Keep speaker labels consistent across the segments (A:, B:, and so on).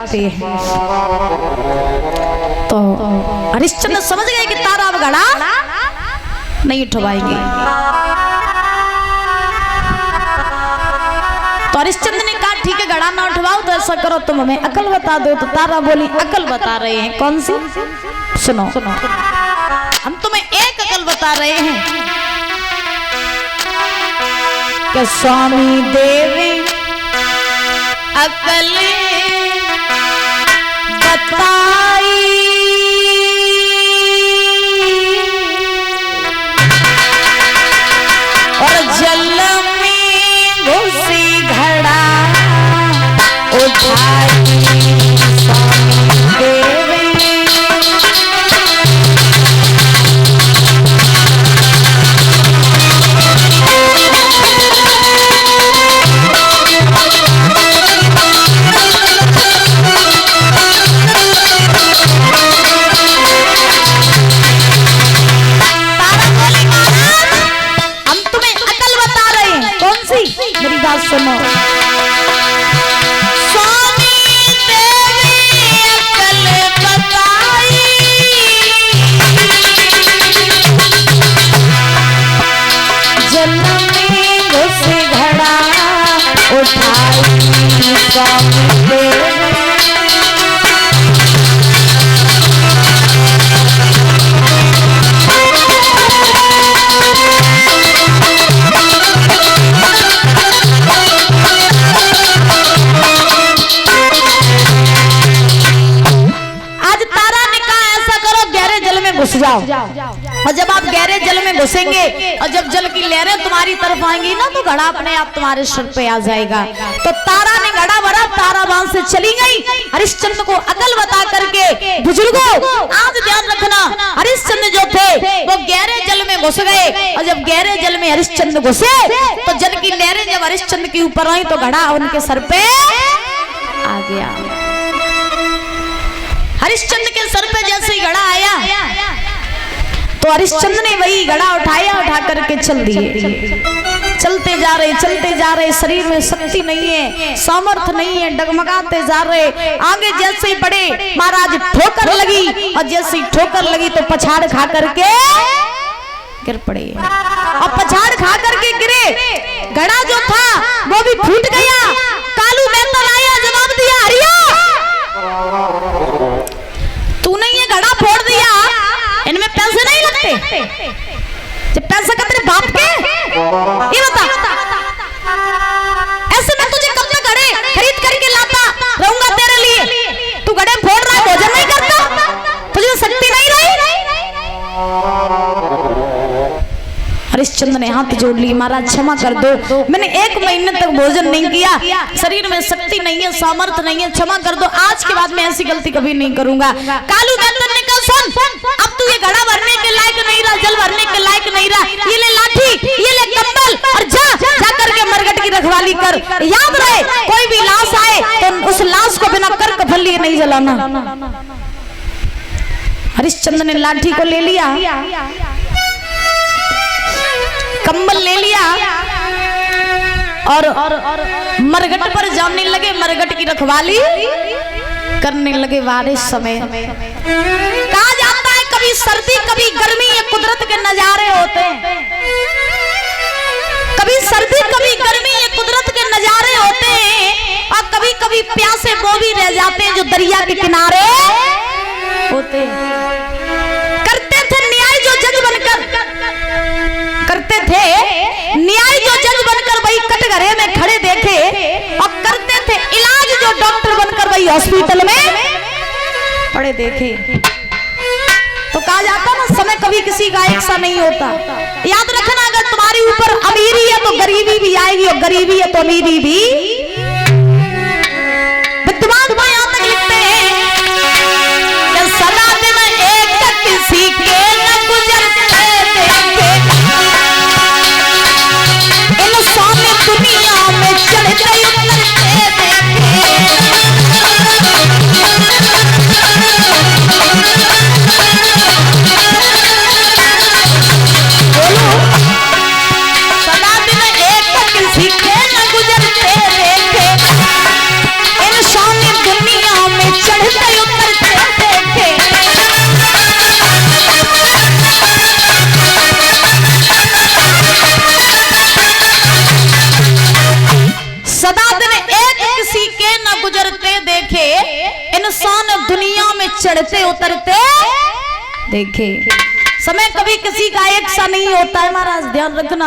A: तो हरिश्चंद्र समझ गए कि तारा अब घड़ा नहीं उठवाएंगे। तो हरिश्चंद्र ने कहा ठीक है घड़ा ना उठवाओ तो ऐसा करो तुम हमें अकल बता दो। तो तारा बोली अकल बता रहे हैं कौन सी? सुनो सुनो हम तुम्हें एक अकल बता रहे हैं कि स्वामी देवी अकल बताई और जल में घुसी घड़ा उठाई स्वामी देवी। सुनो स्वामी देवी अकल बताई जन्म में घुसी घड़ा उठाई स्वामी देवी। घुस जाओ और जब आप गहरे जल में घुसेंगे और जब जल की लहरें तुम्हारी तरफ आएंगी ना तो घड़ा अपने आप तुम्हारे सर पे आ जाएगा। तो तारा ने घड़ा भरा, तारा बांध से चली गई। हरिश्चंद्र को अकल बता करके बुजुर्गों आज ध्यान रखना, हरिश्चंद्र जो थे वो गहरे जल में घुस गए और जब गहरे जल में हरिश्चंद्र घुसे तो जल की लहरें जब हरिश्चंद्र के ऊपर आई तो घड़ा उनके सर पे आ गया। हरिश्चंद्र के सर पे जैसे ही घड़ा आया तो हरिश्चंद्र ने वही घड़ा उठाया, उठा करके चल दिए। चलते जा रहे, शरीर में शक्ति नहीं है, सामर्थ्य नहीं है, डगमगाते जा रहे। आगे जैसे ही बढ़े महाराज ठोकर लगी और जैसे ही ठोकर लगी तो पछाड़ खा करके गिर पड़े। और पछाड़ खा करके गिरे, घड़ा जो था वो भी फूट गया। कालू मेहता आया, जवाब दिया हरिया तूने ये घड़ा फोड़ दिया, इनमें पैसे नहीं लगते? जब पैसा का तेरे बाप के ये बता, ऐसे मैं तुझे कब तक घड़े खरीद करके लाता रहूंगा तेरे लिए? तू घड़े फोड़ रहा है, भोजन नहीं करता, तुझे शक्ति नहीं रही? हरिश्चंद्र ने हाथ जोड़ ली, महाराज क्षमा कर दो, मैंने 1 महीने तक भोजन नहीं किया, शरीर में शक्ति नहीं है, सामर्थ्य नहीं है, क्षमा कर दो, आज के बाद मैं ऐसी गलती कभी नहीं करूंगा। कालू दत्तन ने कहा सुन, अब तू ये घड़ा भरने के लायक नहीं रहा, जल भरने के लायक नहीं रहा, ये ले लाठी, ये ले कंबल और जा करके मरघट की रखवाली कर। याद रहे कोई भी लाश आए तो उस लाश को बिना कर कफन लिए नहीं जलाना। हरिश्चंद्र ने लाठी को ले लिया, कंबल ले लिया और मरघट पर जाने लगे, मरघट की रखवाली करने लगे। बारिश समय कहा जाता है कभी सर्दी कभी गर्मी, ये कुदरत के नजारे होते हैं। कभी सर्दी कभी गर्मी, ये कुदरत के नजारे होते हैं। और कभी कभी प्यासे वो भी रह जाते हैं जो दरिया के किनारे होते हैं। करते थे न्याय जो जज बनकर, करते थे न्याय जो जज बनकर वही कटघरे में खड़े देखे, और करते थे इलाज जो डॉक्टर बनकर वही हॉस्पिटल में पड़े देखे। तो कहा जाता ना समय कभी किसी का एक सा नहीं होता। याद रखना अगर तुम्हारे ऊपर अमीरी है तो गरीबी भी आएगी और गरीबी है तो अमीरी भी। विद्वान भाई यहां तक लिखते हैं कि सदा दिन एक किसी के न गुजरते इंसान दुनिया में चढ़ते उतरते सदा दिन एक किसी के न गुजरते इंसान दुनिया में चढ़ते उतरते देखे। समय कभी किसी का एक सा नहीं होता है महाराज, ध्यान रखना।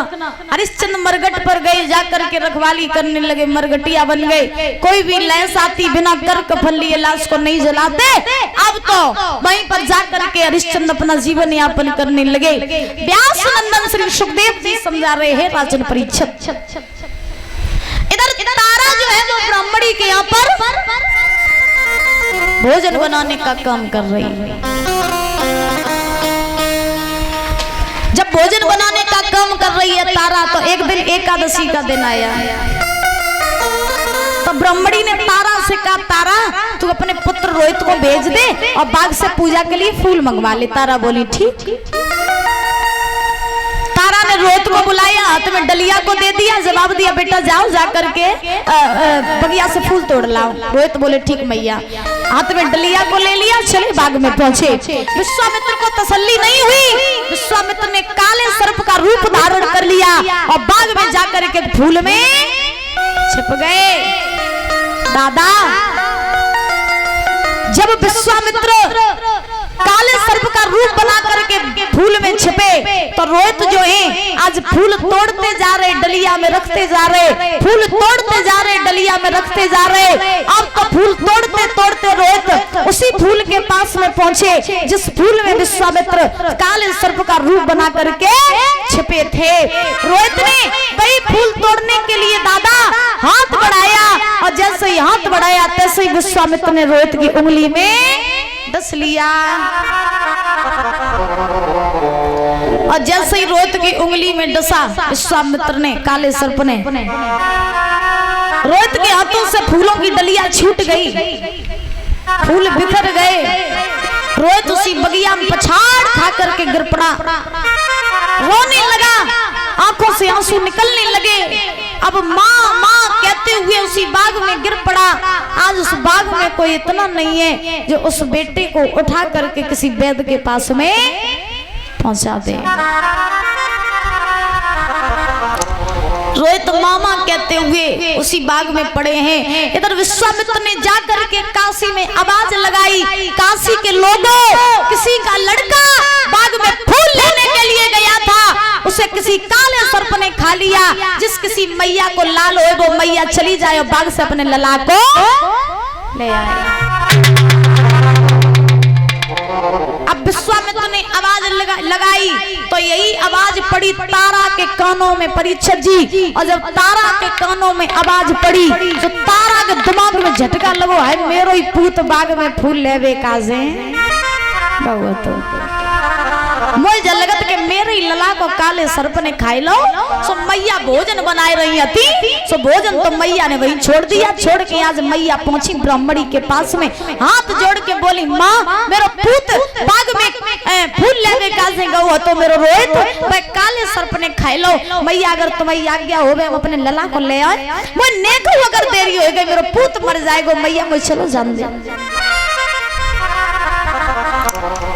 A: हरिश्चंद्र मरगट पर गए, जाकर के रखवाली करने लगे, मरगटिया बन गए। कोई भी लैस आती बिना कर कफन लिए लाश को नहीं जलाते। अब तो वहीं पर जाकर के हरिश्चंद्र अपना जीवन यापन करने लगे। व्यास नंदन श्री सुखदेव जी समझा रहे हैं राजन परीक्षित। इधर तारा जो है वो ब्राह्मणी के यहाँ पर भोजन बनाने का काम कर रही है। जब भोजन बनाने का काम कर रही है तारा, तो एक दिन एकादशी का दिन आया। तो ब्राह्मणी ने तारा से कहा, तारा तू अपने पुत्र रोहित को भेज दे और बाग से पूजा के लिए फूल मंगवा ले। तारा बोली ठीक। तारा ने रोहित को बुलाया, हाथ में डलिया को दे दिया, जवाब दिया बेटा जाओ जाकर के बगिया से फूल तोड़ लाओ। रोहित बोले ठीक मैया। हाथ में डलिया को ले लिया, चले बाग में पहुंचे। विश्वामित्र को तसल्ली नहीं हुई। विश्वामित्र ने काले सर्प का रूप धारण कर लिया और बाग में जाकर के फूल में छिप गए। दादा जब विश्वामित्र काले सर्प का रूप बना करके फूल में छिपे, तो रोहित जो है आज फूल तोड़ते जा रहे, डलिया में रखते जा रहे, फूल तोड़ते जा रहे, डलिया में रखते जा रहे। अब तो फूल तोड़ते तोड़ते रोहित उसी फूल के पास में पहुंचे जिस फूल में विश्वामित्र काले सर्प का रूप बना करके छिपे थे। रोहित ने कई फूल तोड़ने के लिए दादा हाथ बढ़ाया, और जैसे ही हाथ बढ़ाया तैसे ही विश्वामित्र ने रोहित की उंगली में डस लिया। और जैसे ही रोहित की उंगली में डसा विश्वामित्र ने, काले सर्प ने, रोहित के हाथों से फूलों की डलियां छूट गई, फूल बिखर गए। रोहित उसी बगिया में पछाड़ खा करके गिर पड़ा, रोने लगा, आंखों से आंसू निकलने लगे। अब माँ माँ कहते हुए उसी बाग में गिर पड़ा। आज उस बाग में कोई इतना नहीं है जो उस बेटे को उठा करके किसी वैद्य के पास में पहुंचा दे। रोहित मामा कहते हुए उसी बाग में पड़े हैं। इधर विश्वामित्र ने जाकर के काशी में आवाज लगाई, काशी के लोगों, किसी का लड़का बाग में फूल लेने के लिए गया था, उसे किसी काले सर्प ने खा लिया। जिस किसी मैया को लाल हो वो मैया चली जाए और बाग से अपने लला को ले आए। अब विश्वामित्र ने आवाज लगाई तो यही आवाज पड़ी तारा के कानों में, परीक्षित जी। और जब तारा के कानों में आवाज पड़ी तो तारा के दिमाग में झटका लगो, है मेरो ही पूत बाग में फूल लेवे काजे तो मोल जलगत के मेरे लला को काले सर्प ने खाई लो। सो मैया भोजन बनाए रही थी, सो भोजन तो मैया ने वहीं छोड़ दिया। छोड़ के आज मैया पहुंची ब्राह्मणी के पास में, हाथ जोड़ के बोली, माँ मेरो पूत बाग में फूल लेवे काजे गो तो मेरो रोहित भाई काले सर्प ने खाई लो। मैया अगर तुम्हारी आज्ञा हो गए अपने लला को ले आए, मैं नेको अगर देरी हो गई मेरो पूत मर जाएगा। मैया मुझे चलो जान दे।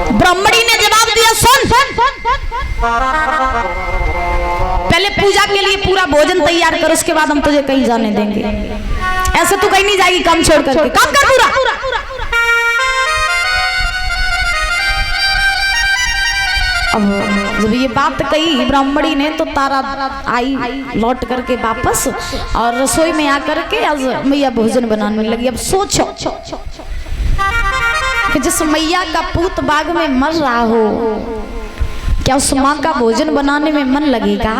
A: ब्राह्मणी ने जवाब दिया, सुन पहले पूजा के लिए पूरा भोजन तैयार कर, उसके बाद हम तुझे कहीं जाने देंगे। ऐसे तू कहीं नहीं जाएगी काम छोड़ करके, काम कर पूरा। अब जब ये बात कही ब्राह्मणी ने तो तारा आई लौट करके वापस और रसोई में आकर के आज मैया भोजन बनाने लगी। अब सोचो कि जिस मैया का पूत बाग में मर रहा हो, क्या उस माँ का भोजन बनाने में मन लगेगा?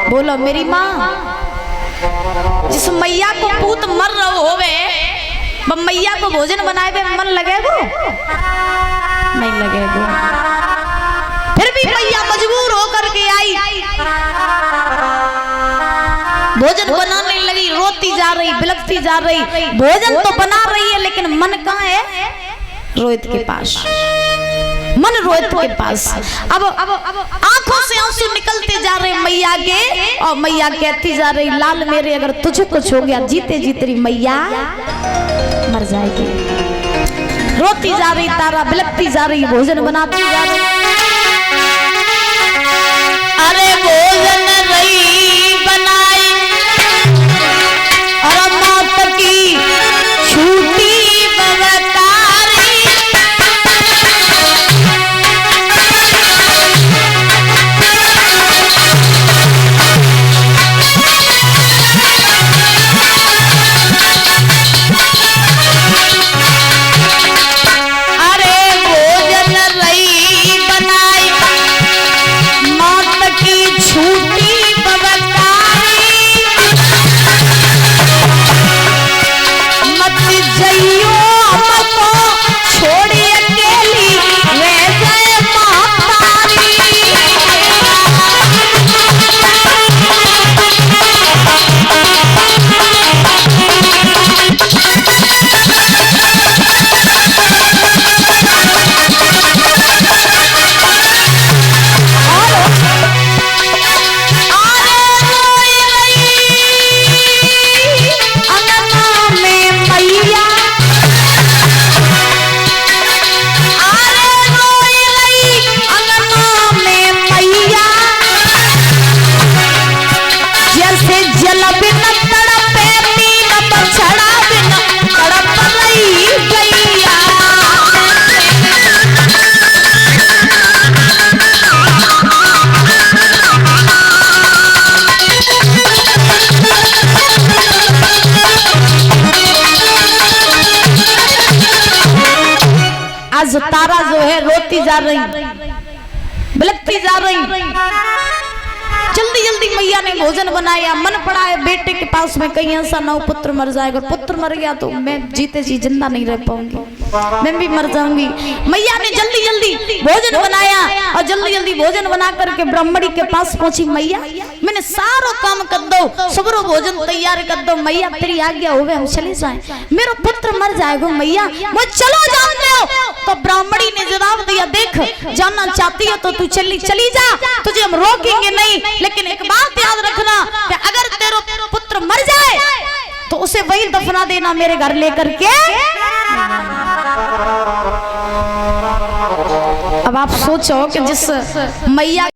A: बोलो मेरी माँ, जिस मैया को पूत मर रहा होवे मैया को भोजन बनाए में मन लगेगा? नहीं लगेगा। फिर भी मैया मजबूर होकर के आई, भोजन बनाने लगी, रोती जा रही, बिलखती जा रही। भोजन तो बना रही है लेकिन मन कहाँ है? रोहित के पास, मन रोहित के पास। अब आंखों से आंसू निकलते जा रहे मैया के, और मैया कहती जा रही, लाल मेरे अगर तुझे कुछ हो गया जीते जी तेरी मैया मर जाएगी। रोती जा रही तारा, बिलखती जा रही, भोजन बनाती जा रही। अरे भोजन रही बनाई और मात की जइयो हमको छोड़ी अकेली वे जाए मातारी। आज तारा जो है रोती जा रही, बिलखती जा रही। जल्दी जल्दी मैया ने भोजन बनाया, मन पड़ा है बेटे के पास में, कहीं ऐसा ना हो पुत्र मर जाएगा। पुत्र मर गया तो मैं जीते जी जिंदा नहीं रह पाऊंगी, मैं भी मर जाऊंगी। मैया ने जल्दी जल्दी भोजन बनाया और जल्दी जल्दी भोजन बना करके ब्राह्मणी के पास पहुंची। मैया मैंने सारो काम कर दो, सबरो भोजन तैयार कर दो, मैया तेरी आज्ञा होवे हम चले जाएं, मेरा पुत्र मर जाएगा मैया, मैं चलो जानते हो। तो ब्राह्मणी ने जवाब दिया, देख जानना चाहती है तो तू चली जा, तुझे हम रोकेंगे नहीं, लेकिन एक बात याद रखना कि अगर तेरा पुत्र मर जाए तो उसे वही दफना देना मेरे घर लेकर के। अब आप सोचो कि जिस मैया